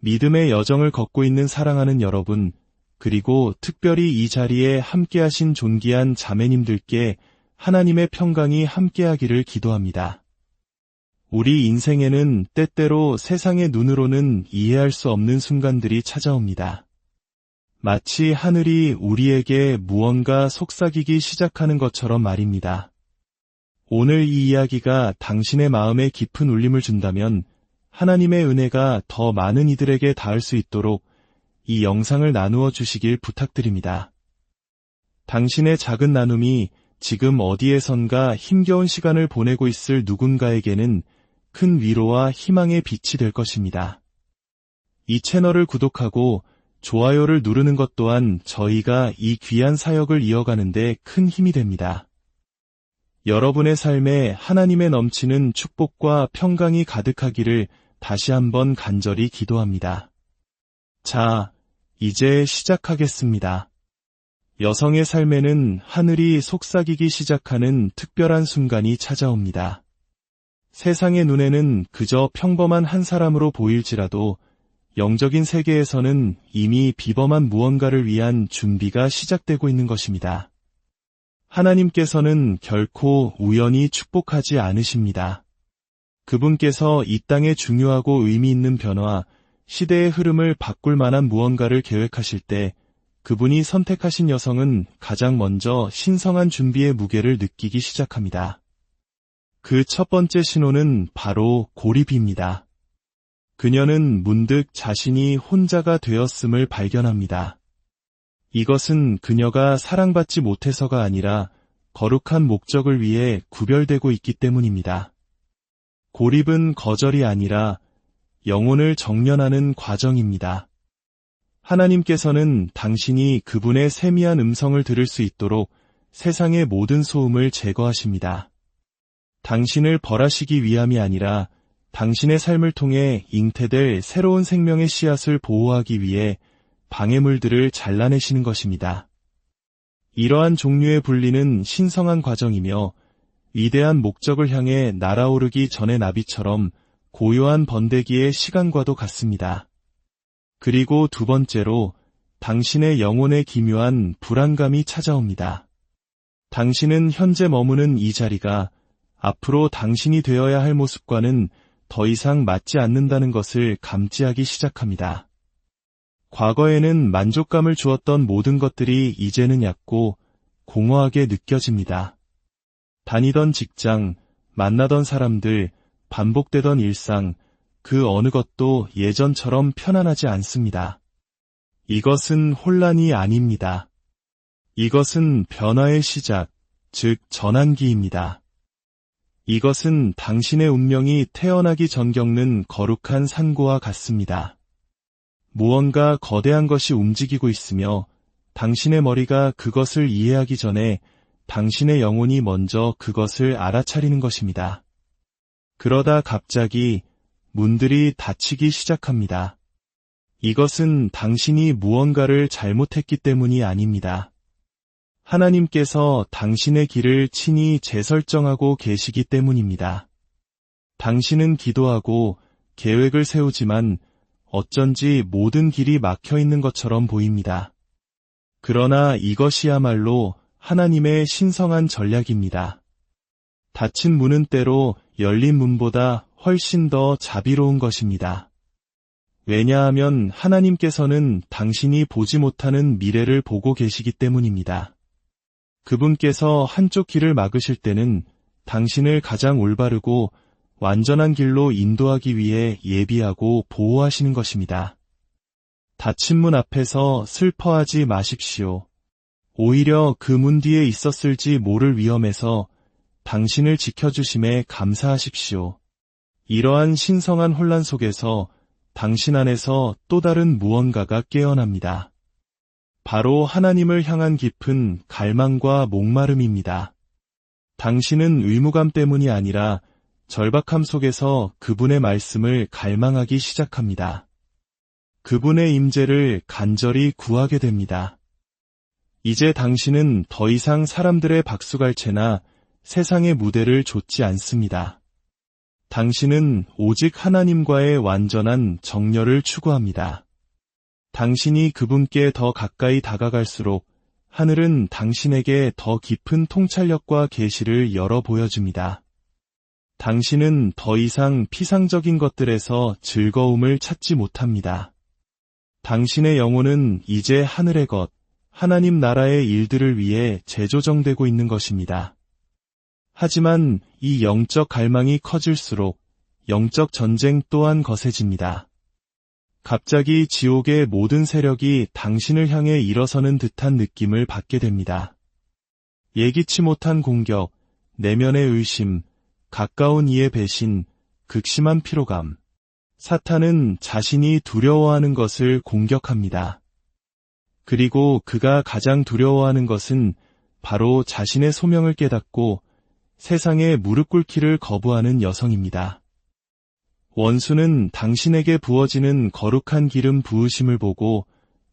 믿음의 여정을 걷고 있는 사랑하는 여러분, 그리고 특별히 이 자리에 함께하신 존귀한 자매님들께 하나님의 평강이 함께하기를 기도합니다. 우리 인생에는 때때로 세상의 눈으로는 이해할 수 없는 순간들이 찾아옵니다. 마치 하늘이 우리에게 무언가 속삭이기 시작하는 것처럼 말입니다. 오늘 이 이야기가 당신의 마음에 깊은 울림을 준다면 하나님의 은혜가 더 많은 이들에게 닿을 수 있도록 이 영상을 나누어 주시길 부탁드립니다. 당신의 작은 나눔이 지금 어디에선가 힘겨운 시간을 보내고 있을 누군가에게는 큰 위로와 희망의 빛이 될 것입니다. 이 채널을 구독하고 좋아요를 누르는 것 또한 저희가 이 귀한 사역을 이어가는 데 큰 힘이 됩니다. 여러분의 삶에 하나님의 넘치는 축복과 평강이 가득하기를 다시 한번 간절히 기도합니다. 자, 이제 시작하겠습니다. 여성의 삶에는 하늘이 속삭이기 시작하는 특별한 순간이 찾아옵니다. 세상의 눈에는 그저 평범한 한 사람으로 보일지라도 영적인 세계에서는 이미 비범한 무언가를 위한 준비가 시작되고 있는 것입니다. 하나님께서는 결코 우연히 축복하지 않으십니다. 그분께서 이 땅에 중요하고 의미 있는 변화, 시대의 흐름을 바꿀 만한 무언가를 계획하실 때 그분이 선택하신 여성은 가장 먼저 신성한 준비의 무게를 느끼기 시작합니다. 그 첫 번째 신호는 바로 고립입니다. 그녀는 문득 자신이 혼자가 되었음을 발견합니다. 이것은 그녀가 사랑받지 못해서가 아니라 거룩한 목적을 위해 구별되고 있기 때문입니다. 고립은 거절이 아니라 영혼을 정련하는 과정입니다. 하나님께서는 당신이 그분의 세미한 음성을 들을 수 있도록 세상의 모든 소음을 제거하십니다. 당신을 벌하시기 위함이 아니라 당신의 삶을 통해 잉태될 새로운 생명의 씨앗을 보호하기 위해 방해물들을 잘라내시는 것입니다. 이러한 종류의 분리는 신성한 과정이며 위대한 목적을 향해 날아오르기 전의 나비처럼 고요한 번데기의 시간과도 같습니다. 그리고 두 번째로 당신의 영혼에 기묘한 불안감이 찾아옵니다. 당신은 현재 머무는 이 자리가 앞으로 당신이 되어야 할 모습과는 더 이상 맞지 않는다는 것을 감지하기 시작합니다. 과거에는 만족감을 주었던 모든 것들이 이제는 얕고 공허하게 느껴집니다. 다니던 직장, 만나던 사람들, 반복되던 일상, 그 어느 것도 예전처럼 편안하지 않습니다. 이것은 혼란이 아닙니다. 이것은 변화의 시작, 즉 전환기입니다. 이것은 당신의 운명이 태어나기 전 겪는 거룩한 상고와 같습니다. 무언가 거대한 것이 움직이고 있으며 당신의 머리가 그것을 이해하기 전에 당신의 영혼이 먼저 그것을 알아차리는 것입니다. 그러다 갑자기 문들이 닫히기 시작합니다. 이것은 당신이 무언가를 잘못했기 때문이 아닙니다. 하나님께서 당신의 길을 친히 재설정하고 계시기 때문입니다. 당신은 기도하고 계획을 세우지만 어쩐지 모든 길이 막혀 있는 것처럼 보입니다. 그러나 이것이야말로 하나님의 신성한 전략입니다. 닫힌 문은 때로 열린 문보다 훨씬 더 자비로운 것입니다. 왜냐하면 하나님께서는 당신이 보지 못하는 미래를 보고 계시기 때문입니다. 그분께서 한쪽 길을 막으실 때는 당신을 가장 올바르고 완전한 길로 인도하기 위해 예비하고 보호하시는 것입니다. 닫힌 문 앞에서 슬퍼하지 마십시오. 오히려 그 문 뒤에 있었을지 모를 위험에서 당신을 지켜주심에 감사하십시오. 이러한 신성한 혼란 속에서 당신 안에서 또 다른 무언가가 깨어납니다. 바로 하나님을 향한 깊은 갈망과 목마름입니다. 당신은 의무감 때문이 아니라 절박함 속에서 그분의 말씀을 갈망하기 시작합니다. 그분의 임재를 간절히 구하게 됩니다. 이제 당신은 더 이상 사람들의 박수갈채나 세상의 무대를 좇지 않습니다. 당신은 오직 하나님과의 완전한 정렬을 추구합니다. 당신이 그분께 더 가까이 다가갈수록 하늘은 당신에게 더 깊은 통찰력과 계시를 열어 보여줍니다. 당신은 더 이상 피상적인 것들에서 즐거움을 찾지 못합니다. 당신의 영혼은 이제 하늘의 것, 하나님 나라의 일들을 위해 재조정되고 있는 것입니다. 하지만 이 영적 갈망이 커질수록 영적 전쟁 또한 거세집니다. 갑자기 지옥의 모든 세력이 당신을 향해 일어서는 듯한 느낌을 받게 됩니다. 예기치 못한 공격, 내면의 의심, 가까운 이의 배신, 극심한 피로감. 사탄은 자신이 두려워하는 것을 공격합니다. 그리고 그가 가장 두려워하는 것은 바로 자신의 소명을 깨닫고 세상에 무릎 꿇기를 거부하는 여성입니다. 원수는 당신에게 부어지는 거룩한 기름 부으심을 보고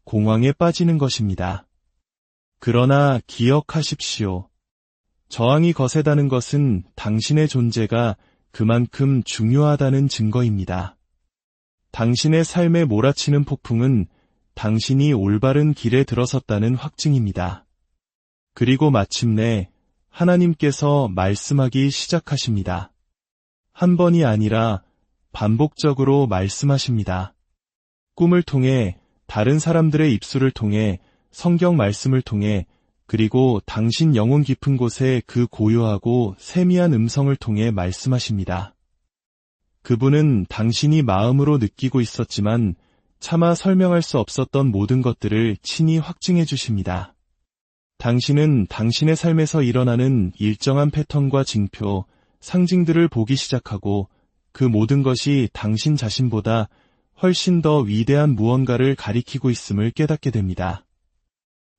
공황에 빠지는 것입니다. 그러나 기억하십시오. 저항이 거세다는 것은 당신의 존재가 그만큼 중요하다는 증거입니다. 당신의 삶에 몰아치는 폭풍은 당신이 올바른 길에 들어섰다는 확증입니다. 그리고 마침내 하나님께서 말씀하기 시작하십니다. 한 번이 아니라 반복적으로 말씀하십니다. 꿈을 통해, 다른 사람들의 입술을 통해, 성경 말씀을 통해, 그리고 당신 영혼 깊은 곳에 그 고요하고 세미한 음성을 통해 말씀하십니다. 그분은 당신이 마음으로 느끼고 있었지만 차마 설명할 수 없었던 모든 것들을 친히 확증해 주십니다. 당신은 당신의 삶에서 일어나는 일정한 패턴과 징표, 상징들을 보기 시작하고 그 모든 것이 당신 자신보다 훨씬 더 위대한 무언가를 가리키고 있음을 깨닫게 됩니다.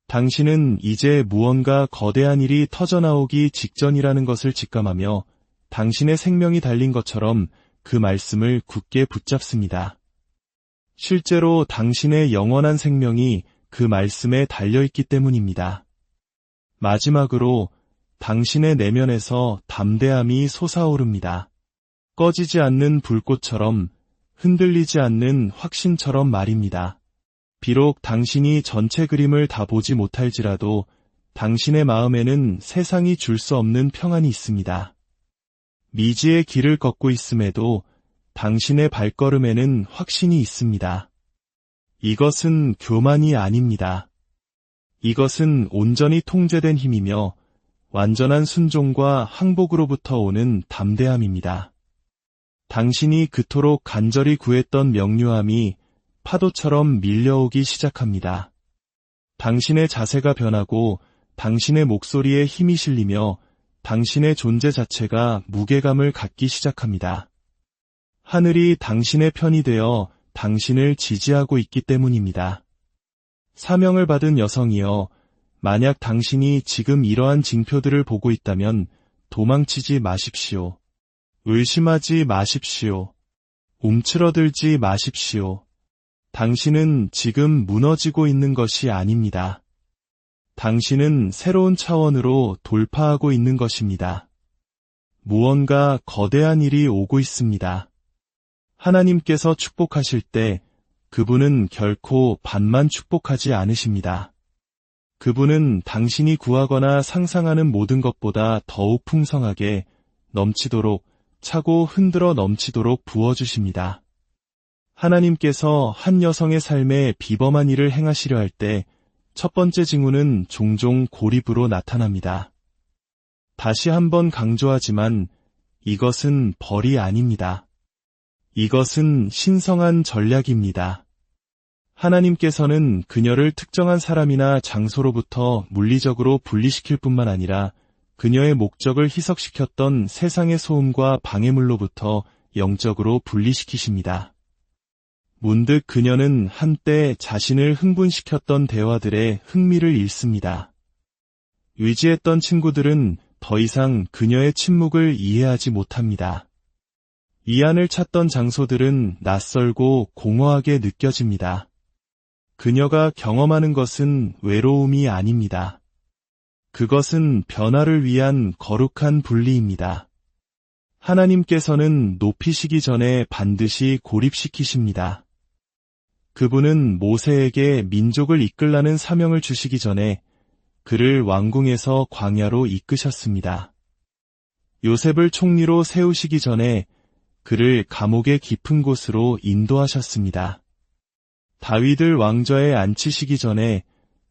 당신은 이제 무언가 거대한 일이 터져나오기 직전이라는 것을 직감하며 당신의 생명이 달린 것처럼 그 말씀을 굳게 붙잡습니다. 실제로 당신의 영원한 생명이 그 말씀에 달려있기 때문입니다. 마지막으로 당신의 내면에서 담대함이 솟아오릅니다. 꺼지지 않는 불꽃처럼, 흔들리지 않는 확신처럼 말입니다. 비록 당신이 전체 그림을 다 보지 못할지라도 당신의 마음에는 세상이 줄 수 없는 평안이 있습니다. 미지의 길을 걷고 있음에도 당신의 발걸음에는 확신이 있습니다. 이것은 교만이 아닙니다. 이것은 온전히 통제된 힘이며 완전한 순종과 항복으로부터 오는 담대함입니다. 당신이 그토록 간절히 구했던 명료함이 파도처럼 밀려오기 시작합니다. 당신의 자세가 변하고 당신의 목소리에 힘이 실리며 당신의 존재 자체가 무게감을 갖기 시작합니다. 하늘이 당신의 편이 되어 당신을 지지하고 있기 때문입니다. 사명을 받은 여성이여, 만약 당신이 지금 이러한 징표들을 보고 있다면 도망치지 마십시오. 의심하지 마십시오. 움츠러들지 마십시오. 당신은 지금 무너지고 있는 것이 아닙니다. 당신은 새로운 차원으로 돌파하고 있는 것입니다. 무언가 거대한 일이 오고 있습니다. 하나님께서 축복하실 때 그분은 결코 반만 축복하지 않으십니다. 그분은 당신이 구하거나 상상하는 모든 것보다 더욱 풍성하게 넘치도록, 차고 흔들어 넘치도록 부어주십니다. 하나님께서 한 여성의 삶에 비범한 일을 행하시려 할 때 첫 번째 징후는 종종 고립으로 나타납니다. 다시 한번 강조하지만 이것은 벌이 아닙니다. 이것은 신성한 전략입니다. 하나님께서는 그녀를 특정한 사람이나 장소로부터 물리적으로 분리시킬 뿐만 아니라 그녀의 목적을 희석시켰던 세상의 소음과 방해물로부터 영적으로 분리시키십니다. 문득 그녀는 한때 자신을 흥분시켰던 대화들에 흥미를 잃습니다. 의지했던 친구들은 더 이상 그녀의 침묵을 이해하지 못합니다. 이안을 찾던 장소들은 낯설고 공허하게 느껴집니다. 그녀가 경험하는 것은 외로움이 아닙니다. 그것은 변화를 위한 거룩한 분리입니다. 하나님께서는 높이시기 전에 반드시 고립시키십니다. 그분은 모세에게 민족을 이끌라는 사명을 주시기 전에 그를 왕궁에서 광야로 이끄셨습니다. 요셉을 총리로 세우시기 전에 그를 감옥의 깊은 곳으로 인도하셨습니다. 다윗을 왕좌에 앉히시기 전에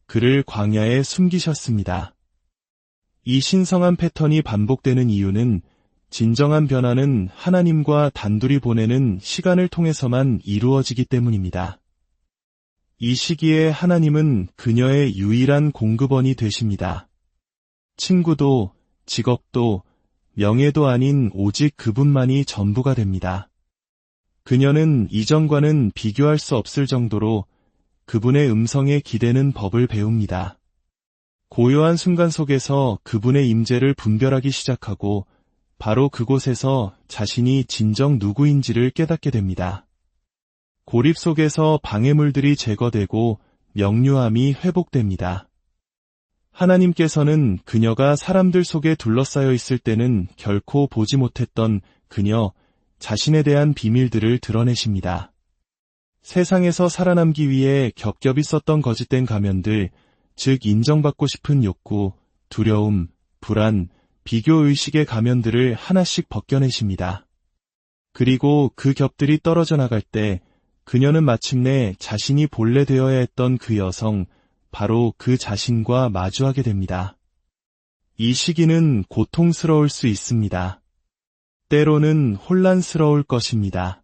그를 광야에 숨기셨습니다. 이 신성한 패턴이 반복되는 이유는 진정한 변화는 하나님과 단둘이 보내는 시간을 통해서만 이루어지기 때문입니다. 이 시기에 하나님은 그녀의 유일한 공급원이 되십니다. 친구도, 직업도, 명예도 아닌 오직 그분만이 전부가 됩니다. 그녀는 이전과는 비교할 수 없을 정도로 그분의 음성에 기대는 법을 배웁니다. 고요한 순간 속에서 그분의 임재를 분별하기 시작하고 바로 그곳에서 자신이 진정 누구인지를 깨닫게 됩니다. 고립 속에서 방해물들이 제거되고 명료함이 회복됩니다. 하나님께서는 그녀가 사람들 속에 둘러싸여 있을 때는 결코 보지 못했던 그녀 자신에 대한 비밀들을 드러내십니다. 세상에서 살아남기 위해 겹겹이 썼던 거짓된 가면들, 즉 인정받고 싶은 욕구, 두려움, 불안, 비교의식의 가면들을 하나씩 벗겨내십니다. 그리고 그 겹들이 떨어져 나갈 때 그녀는 마침내 자신이 본래 되어야 했던 그 여성, 바로 그 자신과 마주하게 됩니다. 이 시기는 고통스러울 수 있습니다. 때로는 혼란스러울 것입니다.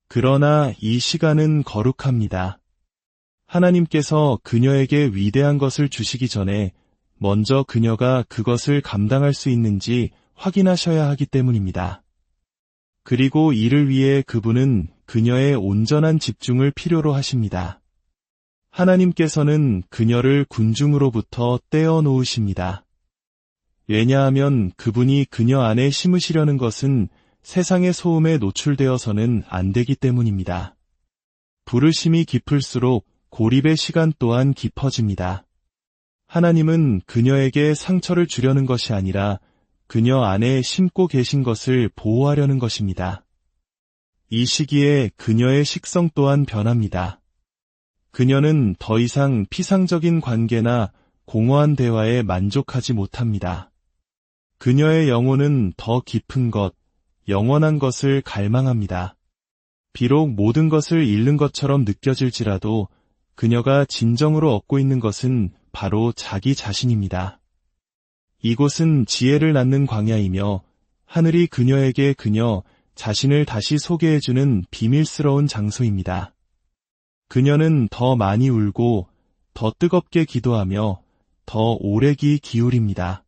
그러나 이 시간은 거룩합니다. 하나님께서 그녀에게 위대한 것을 주시기 전에 먼저 그녀가 그것을 감당할 수 있는지 확인하셔야 하기 때문입니다. 그리고 이를 위해 그분은 그녀의 온전한 집중을 필요로 하십니다. 하나님께서는 그녀를 군중으로부터 떼어 놓으십니다. 왜냐하면 그분이 그녀 안에 심으시려는 것은 세상의 소음에 노출되어서는 안 되기 때문입니다. 부르심이 깊을수록 고립의 시간 또한 깊어집니다. 하나님은 그녀에게 상처를 주려는 것이 아니라 그녀 안에 심고 계신 것을 보호하려는 것입니다. 이 시기에 그녀의 식성 또한 변합니다. 그녀는 더 이상 피상적인 관계나 공허한 대화에 만족하지 못합니다. 그녀의 영혼은 더 깊은 것, 영원한 것을 갈망합니다. 비록 모든 것을 잃는 것처럼 느껴질지라도 그녀가 진정으로 얻고 있는 것은 바로 자기 자신입니다. 이곳은 지혜를 낳는 광야이며 하늘이 그녀에게 그녀 자신을 다시 소개해주는 비밀스러운 장소입니다. 그녀는 더 많이 울고 더 뜨겁게 기도하며 더 오래 귀 기울입니다.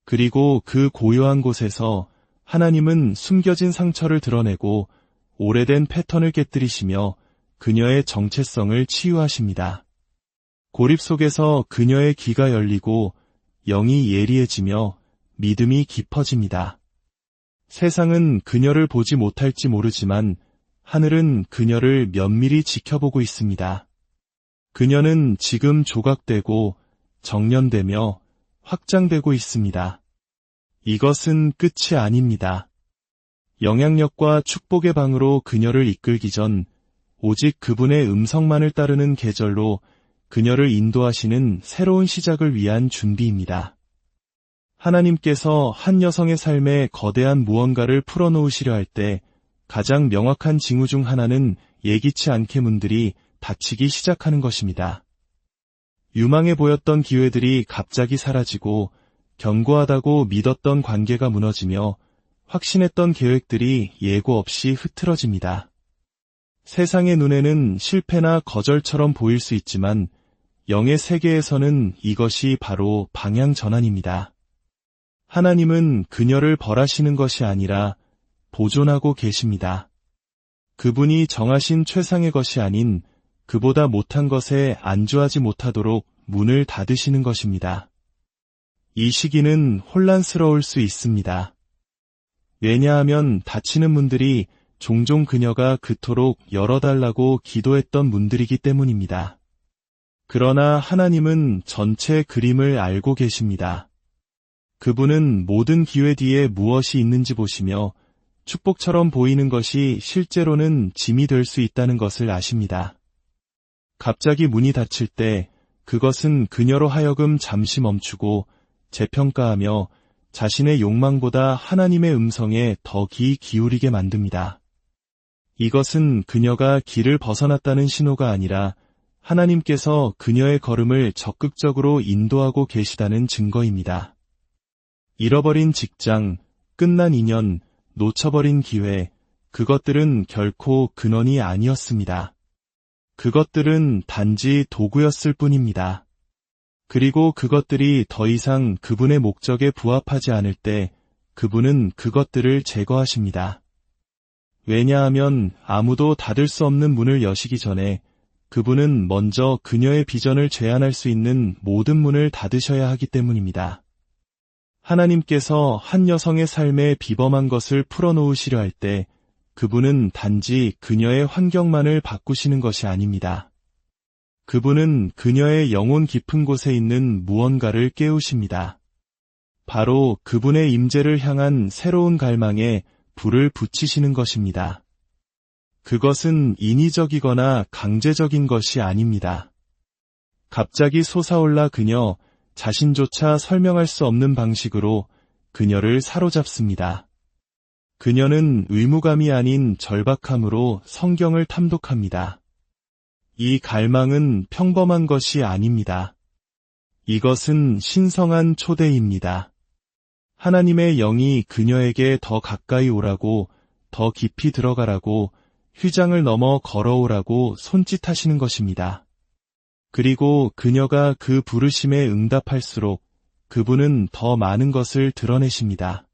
그리고 그 고요한 곳에서 하나님은 숨겨진 상처를 드러내고 오래된 패턴을 깨뜨리시며 그녀의 정체성을 치유하십니다. 고립 속에서 그녀의 귀가 열리고 영이 예리해지며 믿음이 깊어집니다. 세상은 그녀를 보지 못할지 모르지만 하늘은 그녀를 면밀히 지켜보고 있습니다. 그녀는 지금 조각되고 정련되며 확장되고 있습니다. 이것은 끝이 아닙니다. 영향력과 축복의 방으로 그녀를 이끌기 전 오직 그분의 음성만을 따르는 계절로 그녀를 인도하시는 새로운 시작을 위한 준비입니다. 하나님께서 한 여성의 삶에 거대한 무언가를 풀어놓으시려 할 때 가장 명확한 징후 중 하나는 예기치 않게 문들이 닫히기 시작하는 것입니다. 유망해 보였던 기회들이 갑자기 사라지고 견고하다고 믿었던 관계가 무너지며 확신했던 계획들이 예고 없이 흐트러집니다. 세상의 눈에는 실패나 거절처럼 보일 수 있지만 영의 세계에서는 이것이 바로 방향 전환입니다. 하나님은 그녀를 벌하시는 것이 아니라 보존하고 계십니다. 그분이 정하신 최상의 것이 아닌 그보다 못한 것에 안주하지 못하도록 문을 닫으시는 것입니다. 이 시기는 혼란스러울 수 있습니다. 왜냐하면 닫히는 문들이 종종 그녀가 그토록 열어달라고 기도했던 문들이기 때문입니다. 그러나 하나님은 전체 그림을 알고 계십니다. 그분은 모든 기회 뒤에 무엇이 있는지 보시며 축복처럼 보이는 것이 실제로는 짐이 될 수 있다는 것을 아십니다. 갑자기 문이 닫힐 때 그것은 그녀로 하여금 잠시 멈추고 재평가하며 자신의 욕망보다 하나님의 음성에 더 귀 기울이게 만듭니다. 이것은 그녀가 길을 벗어났다는 신호가 아니라 하나님께서 그녀의 걸음을 적극적으로 인도하고 계시다는 증거입니다. 잃어버린 직장, 끝난 인연, 놓쳐버린 기회, 그것들은 결코 근원이 아니었습니다. 그것들은 단지 도구였을 뿐입니다. 그리고 그것들이 더 이상 그분의 목적에 부합하지 않을 때 그분은 그것들을 제거하십니다. 왜냐하면 아무도 닫을 수 없는 문을 여시기 전에 그분은 먼저 그녀의 비전을 제한할 수 있는 모든 문을 닫으셔야 하기 때문입니다. 하나님께서 한 여성의 삶에 비범한 것을 풀어놓으시려 할 때 그분은 단지 그녀의 환경만을 바꾸시는 것이 아닙니다. 그분은 그녀의 영혼 깊은 곳에 있는 무언가를 깨우십니다. 바로 그분의 임재를 향한 새로운 갈망에 불을 붙이시는 것입니다. 그것은 인위적이거나 강제적인 것이 아닙니다. 갑자기 솟아올라 그녀 자신조차 설명할 수 없는 방식으로 그녀를 사로잡습니다. 그녀는 의무감이 아닌 절박함으로 성경을 탐독합니다. 이 갈망은 평범한 것이 아닙니다. 이것은 신성한 초대입니다. 하나님의 영이 그녀에게 더 가까이 오라고, 더 깊이 들어가라고, 휘장을 넘어 걸어오라고 손짓하시는 것입니다. 그리고 그녀가 그 부르심에 응답할수록 그분은 더 많은 것을 드러내십니다.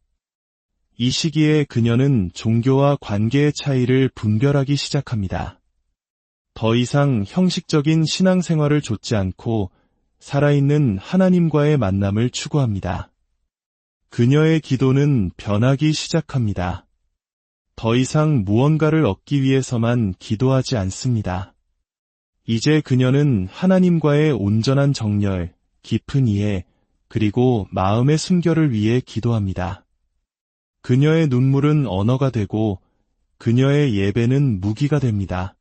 이 시기에 그녀는 종교와 관계의 차이를 분별하기 시작합니다. 더 이상 형식적인 신앙생활을 좇지 않고 살아있는 하나님과의 만남을 추구합니다. 그녀의 기도는 변하기 시작합니다. 더 이상 무언가를 얻기 위해서만 기도하지 않습니다. 이제 그녀는 하나님과의 온전한 정열, 깊은 이해, 그리고 마음의 순결을 위해 기도합니다. 그녀의 눈물은 언어가 되고 그녀의 예배는 무기가 됩니다.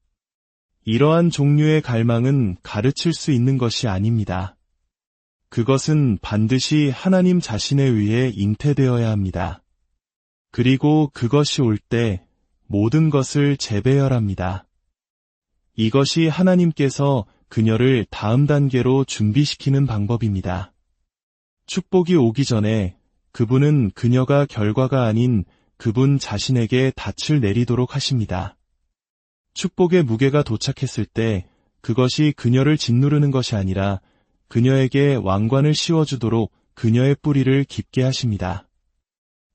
이러한 종류의 갈망은 가르칠 수 있는 것이 아닙니다. 그것은 반드시 하나님 자신에 의해 잉태되어야 합니다. 그리고 그것이 올 때 모든 것을 재배열합니다. 이것이 하나님께서 그녀를 다음 단계로 준비시키는 방법입니다. 축복이 오기 전에 그분은 그녀가 결과가 아닌 그분 자신에게 닻을 내리도록 하십니다. 축복의 무게가 도착했을 때 그것이 그녀를 짓누르는 것이 아니라 그녀에게 왕관을 씌워주도록 그녀의 뿌리를 깊게 하십니다.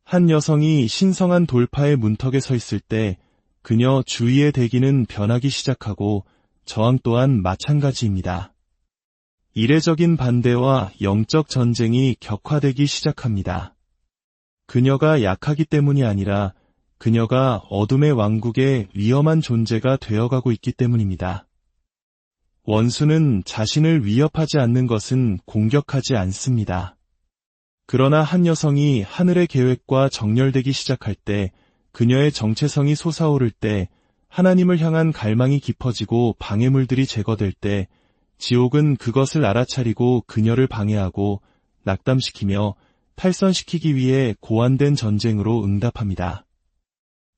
한 여성이 신성한 돌파의 문턱에 서 있을 때 그녀 주위의 대기는 변하기 시작하고 저항 또한 마찬가지입니다. 이례적인 반대와 영적 전쟁이 격화되기 시작합니다. 그녀가 약하기 때문이 아니라 그녀가 어둠의 왕국의 위험한 존재가 되어가고 있기 때문입니다. 원수는 자신을 위협하지 않는 것은 공격하지 않습니다. 그러나 한 여성이 하늘의 계획과 정렬되기 시작할 때, 그녀의 정체성이 솟아오를 때, 하나님을 향한 갈망이 깊어지고 방해물들이 제거될 때, 지옥은 그것을 알아차리고 그녀를 방해하고 낙담시키며 탈선시키기 위해 고안된 전쟁으로 응답합니다.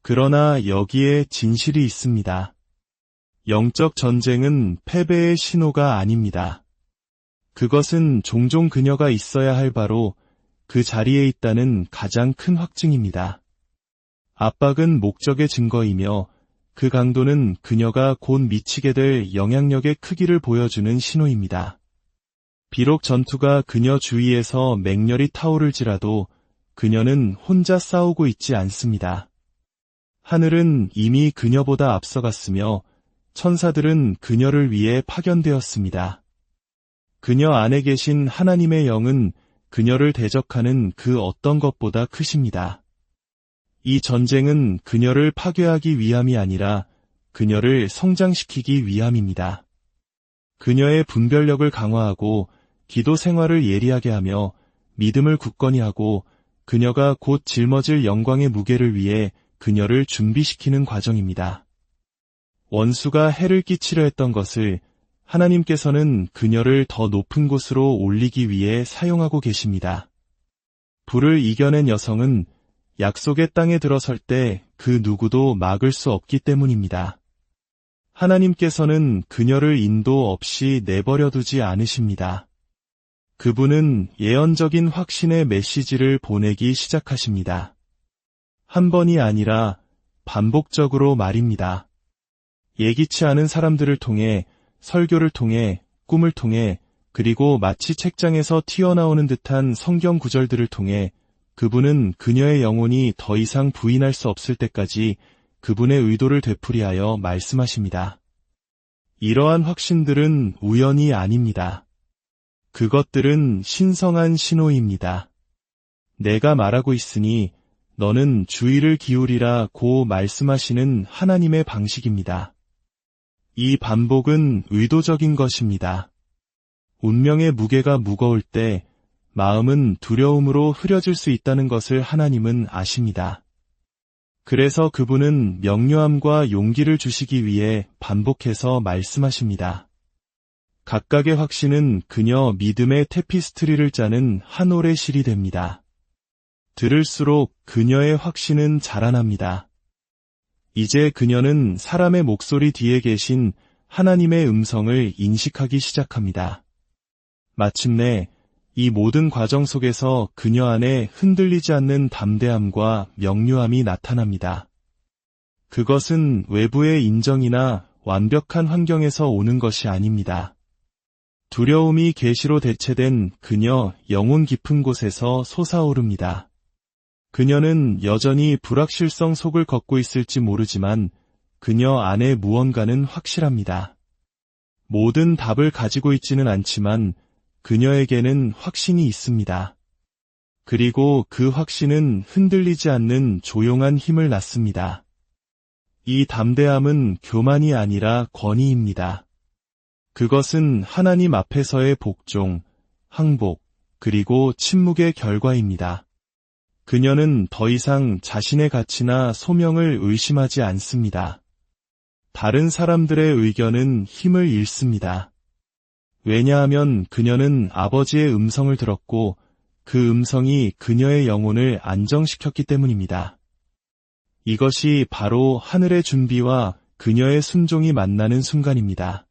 그러나 여기에 진실이 있습니다. 영적 전쟁은 패배의 신호가 아닙니다. 그것은 종종 그녀가 있어야 할 바로 그 자리에 있다는 가장 큰 확증입니다. 압박은 목적의 증거이며 그 강도는 그녀가 곧 미치게 될 영향력의 크기를 보여주는 신호입니다. 비록 전투가 그녀 주위에서 맹렬히 타오를지라도 그녀는 혼자 싸우고 있지 않습니다. 하늘은 이미 그녀보다 앞서갔으며 천사들은 그녀를 위해 파견되었습니다. 그녀 안에 계신 하나님의 영은 그녀를 대적하는 그 어떤 것보다 크십니다. 이 전쟁은 그녀를 파괴하기 위함이 아니라 그녀를 성장시키기 위함입니다. 그녀의 분별력을 강화하고 기도 생활을 예리하게 하며 믿음을 굳건히 하고 그녀가 곧 짊어질 영광의 무게를 위해 그녀를 준비시키는 과정입니다. 원수가 해를 끼치려 했던 것을 하나님께서는 그녀를 더 높은 곳으로 올리기 위해 사용하고 계십니다. 불을 이겨낸 여성은 약속의 땅에 들어설 때 그 누구도 막을 수 없기 때문입니다. 하나님께서는 그녀를 인도 없이 내버려 두지 않으십니다. 그분은 예언적인 확신의 메시지를 보내기 시작하십니다. 한 번이 아니라 반복적으로 말입니다. 예기치 않은 사람들을 통해, 설교를 통해, 꿈을 통해, 그리고 마치 책장에서 튀어나오는 듯한 성경 구절들을 통해 그분은 그녀의 영혼이 더 이상 부인할 수 없을 때까지 그분의 의도를 되풀이하여 말씀하십니다. 이러한 확신들은 우연이 아닙니다. 그것들은 신성한 신호입니다. 내가 말하고 있으니 너는 주의를 기울이라 고 말씀하시는 하나님의 방식입니다. 이 반복은 의도적인 것입니다. 운명의 무게가 무거울 때 마음은 두려움으로 흐려질 수 있다는 것을 하나님은 아십니다. 그래서 그분은 명료함과 용기를 주시기 위해 반복해서 말씀하십니다. 각각의 확신은 그녀 믿음의 테피스트리를 짜는 한 올의 실이 됩니다. 들을수록 그녀의 확신은 자라납니다. 이제 그녀는 사람의 목소리 뒤에 계신 하나님의 음성을 인식하기 시작합니다. 마침내 이 모든 과정 속에서 그녀 안에 흔들리지 않는 담대함과 명료함이 나타납니다. 그것은 외부의 인정이나 완벽한 환경에서 오는 것이 아닙니다. 두려움이 계시로 대체된 그녀 영혼 깊은 곳에서 솟아오릅니다. 그녀는 여전히 불확실성 속을 걷고 있을지 모르지만 그녀 안에 무언가는 확실합니다. 모든 답을 가지고 있지는 않지만 그녀에게는 확신이 있습니다. 그리고 그 확신은 흔들리지 않는 조용한 힘을 낳습니다. 이 담대함은 교만이 아니라 권위입니다. 그것은 하나님 앞에서의 복종, 항복, 그리고 침묵의 결과입니다. 그녀는 더 이상 자신의 가치나 소명을 의심하지 않습니다. 다른 사람들의 의견은 힘을 잃습니다. 왜냐하면 그녀는 아버지의 음성을 들었고 그 음성이 그녀의 영혼을 안정시켰기 때문입니다. 이것이 바로 하늘의 준비와 그녀의 순종이 만나는 순간입니다.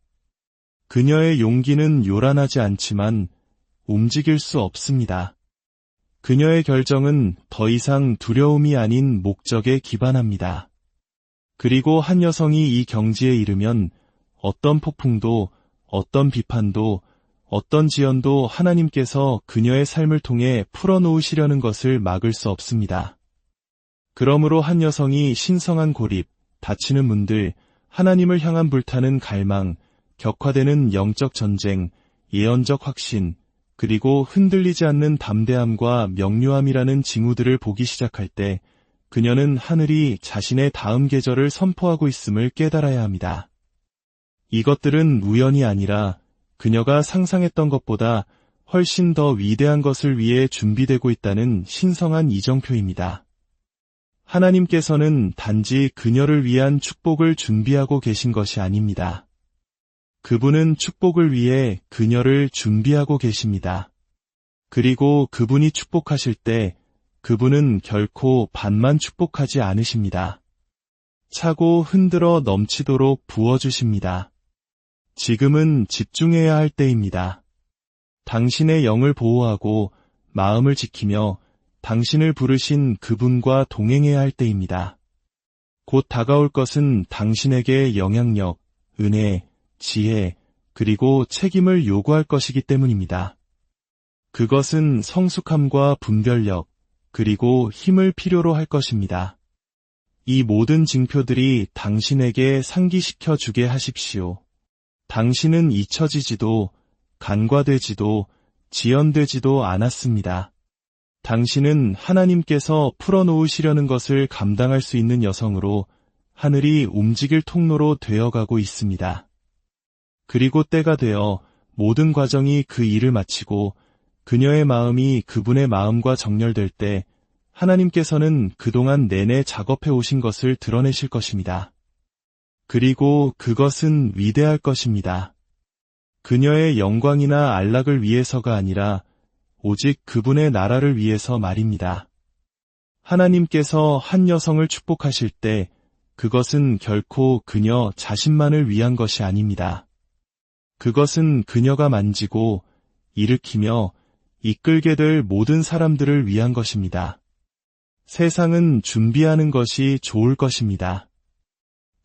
그녀의 용기는 요란하지 않지만 움직일 수 없습니다. 그녀의 결정은 더 이상 두려움이 아닌 목적에 기반합니다. 그리고 한 여성이 이 경지에 이르면 어떤 폭풍도, 어떤 비판도, 어떤 지연도 하나님께서 그녀의 삶을 통해 풀어놓으시려는 것을 막을 수 없습니다. 그러므로 한 여성이 신성한 고립, 닫히는 문들, 하나님을 향한 불타는 갈망, 격화되는 영적 전쟁, 예언적 확신, 그리고 흔들리지 않는 담대함과 명료함이라는 징후들을 보기 시작할 때 그녀는 하늘이 자신의 다음 계절을 선포하고 있음을 깨달아야 합니다. 이것들은 우연이 아니라 그녀가 상상했던 것보다 훨씬 더 위대한 것을 위해 준비되고 있다는 신성한 이정표입니다. 하나님께서는 단지 그녀를 위한 축복을 준비하고 계신 것이 아닙니다. 그분은 축복을 위해 그녀를 준비하고 계십니다. 그리고 그분이 축복하실 때 그분은 결코 반만 축복하지 않으십니다. 차고 흔들어 넘치도록 부어주십니다. 지금은 집중해야 할 때입니다. 당신의 영을 보호하고 마음을 지키며 당신을 부르신 그분과 동행해야 할 때입니다. 곧 다가올 것은 당신에게 영향력, 은혜, 지혜, 그리고 책임을 요구할 것이기 때문입니다. 그것은 성숙함과 분별력, 그리고 힘을 필요로 할 것입니다. 이 모든 징표들이 당신에게 상기시켜 주게 하십시오. 당신은 잊혀지지도, 간과되지도, 지연되지도 않았습니다. 당신은 하나님께서 풀어놓으시려는 것을 감당할 수 있는 여성으로 하늘이 움직일 통로로 되어가고 있습니다. 그리고 때가 되어 모든 과정이 그 일을 마치고 그녀의 마음이 그분의 마음과 정렬될 때 하나님께서는 그동안 내내 작업해 오신 것을 드러내실 것입니다. 그리고 그것은 위대할 것입니다. 그녀의 영광이나 안락을 위해서가 아니라 오직 그분의 나라를 위해서 말입니다. 하나님께서 한 여성을 축복하실 때 그것은 결코 그녀 자신만을 위한 것이 아닙니다. 그것은 그녀가 만지고 일으키며 이끌게 될 모든 사람들을 위한 것입니다. 세상은 준비하는 것이 좋을 것입니다.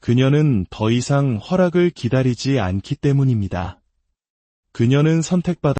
그녀는 더 이상 허락을 기다리지 않기 때문입니다. 그녀는 선택받아